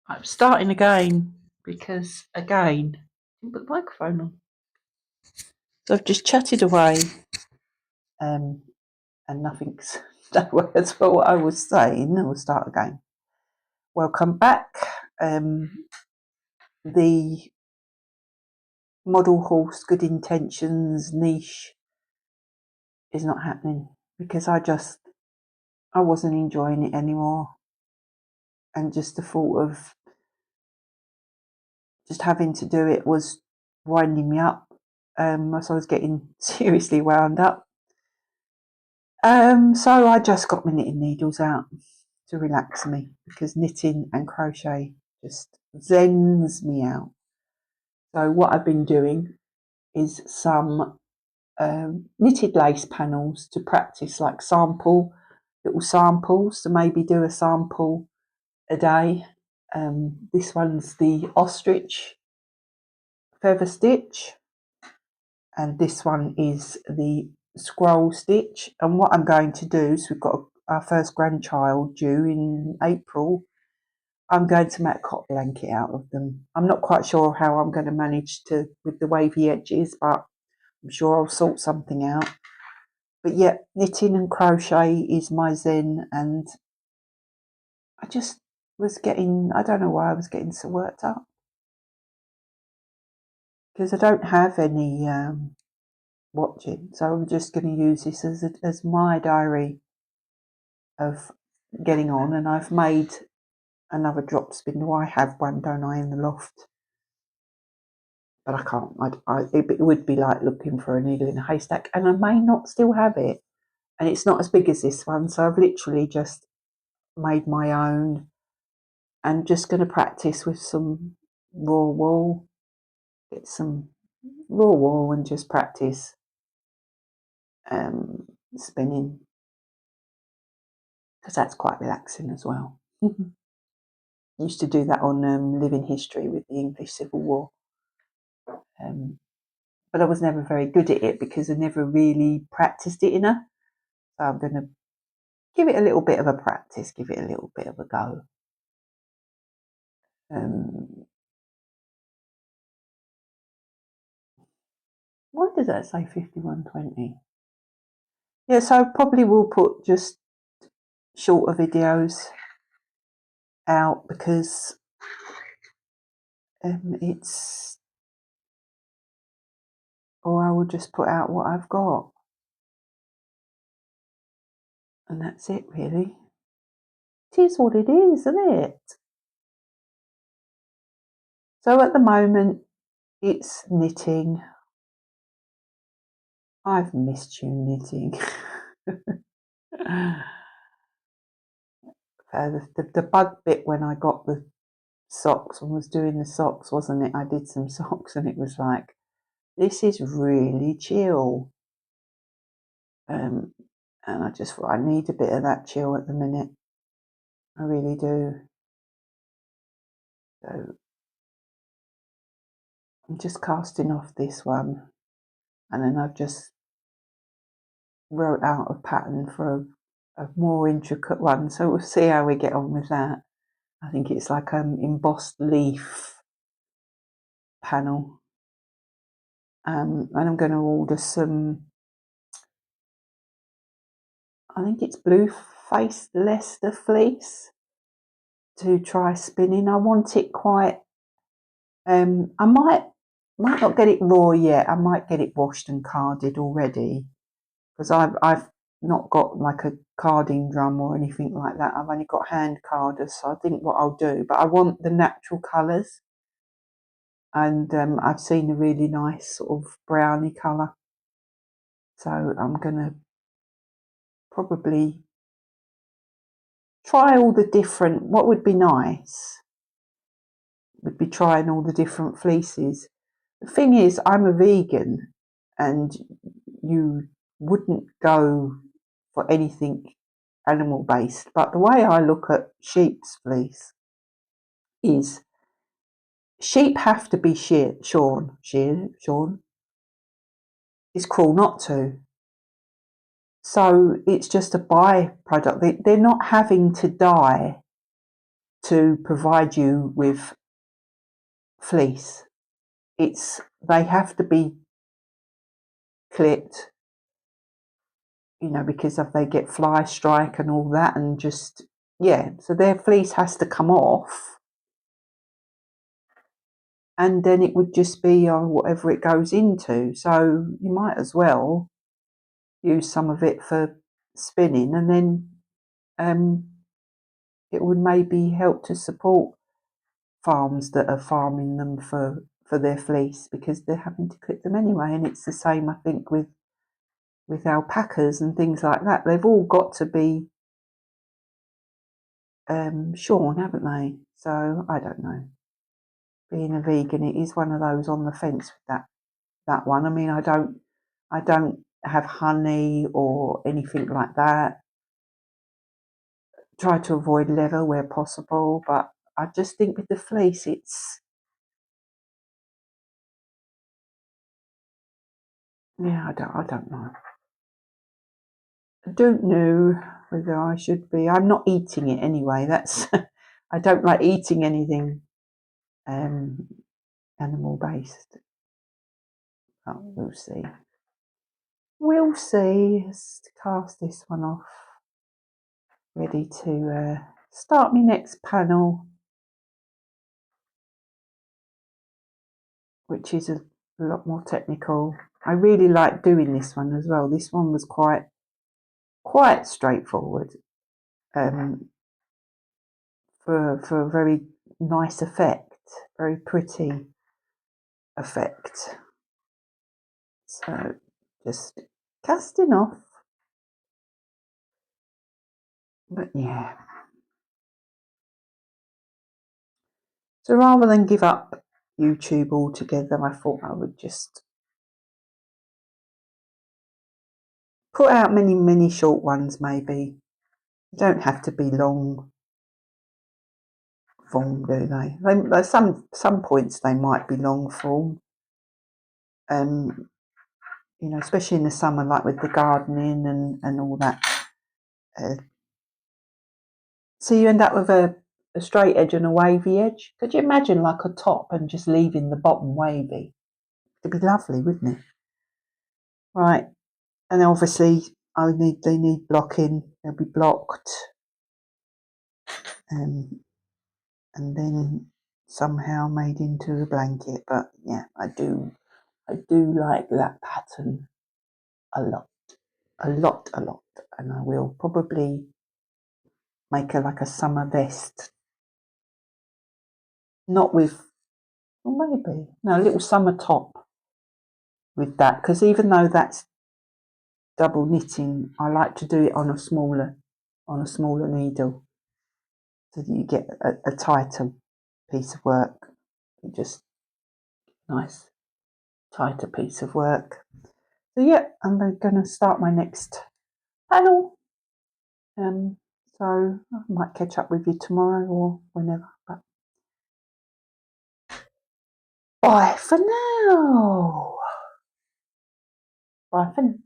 I'm starting again because, again, I didn't put the microphone on. So I've just chatted away and nothing's, no words for what I was saying. We'll start again. Welcome back. The model horse good intentions niche is not happening because I wasn't enjoying it anymore. And just the thought of just having to do it was winding me up. So I was getting seriously wound up. So I just got my knitting needles out to relax me because knitting and crochet just zens me out. So what I've been doing is some knitted lace panels to practice, like little samples, to maybe do a sample a day. This one's the ostrich feather stitch, and this one is the scroll stitch. And what I'm going to do is, we've got our first grandchild due in April. I'm going to make a cot blanket out of them. I'm not quite sure how I'm going to manage to with the wavy edges, but I'm sure I'll sort something out. But yeah, knitting and crochet is my zen, and I just was getting, I don't know why I was getting so worked up, because I don't have any watching, so I'm just going to use this as my diary of getting on. And I've made another drop spindle. I have one, don't I, in the loft, but I can't. It would be like looking for a needle in a haystack, and I may not still have it. And it's not as big as this one, so I've literally just made my own, and just going to practice with some raw wool. Get some raw wool and just practice spinning, because that's quite relaxing as well. Used to do that on Living History with the English Civil War. But I was never very good at it because I never really practiced it enough. So I'm going to give it a little bit of a practice, give it a little bit of a go. Why does that say 5120? Yeah, so I probably will put just shorter videos out because or I will just put out what I've got. And that's it, really. It is what it is, isn't it? So at the moment, it's knitting. I've missed you knitting. The bug bit when I got the socks and was doing the socks, wasn't it? I did some socks and it was like, this is really chill. And I just thought, I need a bit of that chill at the minute. I really do. So I'm just casting off this one, and then I've just wrote out a pattern for a more intricate one. So we'll see how we get on with that. I think it's like an embossed leaf panel. And I'm going to order some, I think it's blue-faced Leicester fleece to try spinning. I want it quite, I might not get it raw yet. I might get it washed and carded already, because I've not got like a carding drum or anything like that. I've only got hand carders. So I think what I'll do, but I want the natural colours. And I've seen a really nice sort of browny colour. So I'm going to probably try all the different, what would be nice would be trying all the different fleeces. The thing is, I'm a vegan, and you wouldn't go for anything animal based. But the way I look at sheep's fleece is, sheep have to be shorn. It's cruel not to. So it's just a byproduct. They're not having to die to provide you with fleece. They have to be clipped, because if they get fly strike and all that, and so their fleece has to come off, and then it would just be whatever it goes into. So you might as well use some of it for spinning, and then it would maybe help to support farms that are farming them for their fleece, because they're having to clip them anyway. And it's the same, I think, with alpacas and things like that. They've all got to be shorn, haven't they? So I don't know. Being a vegan, it is one of those on the fence with that one. I mean, I don't have honey or anything like that. Try to avoid leather where possible, but I just think with the fleece, I don't know. I don't know whether I should be. I'm not eating it anyway. That's I don't like eating anything animal based. Oh, we'll see. We'll see. Let's cast this one off. Ready to start my next panel, which is a lot more technical. I really like doing this one as well. This one was quite straightforward, for a very nice effect, very pretty effect. So just casting off. But yeah. So rather than give up YouTube altogether, I thought I would just put out many short ones. Maybe they don't have to be long form, do they? Some points they might be long form, especially in the summer, like with the gardening and all that. So you end up with a straight edge and a wavy edge. Could you imagine like a top and just leaving the bottom wavy? It'd be lovely, wouldn't it? Right, and obviously they need blocking. They'll be blocked, and then somehow made into a blanket. But yeah, I do like that pattern a lot, and I will probably make like a summer vest, not with, or maybe no, a little summer top with that, because even though that's double knitting, I like to do it on a smaller needle, so that you get a tighter piece of work. Just nice tighter piece of work. So yeah, I'm going to start my next panel. So I might catch up with you tomorrow or whenever. But bye for now. Bye for now.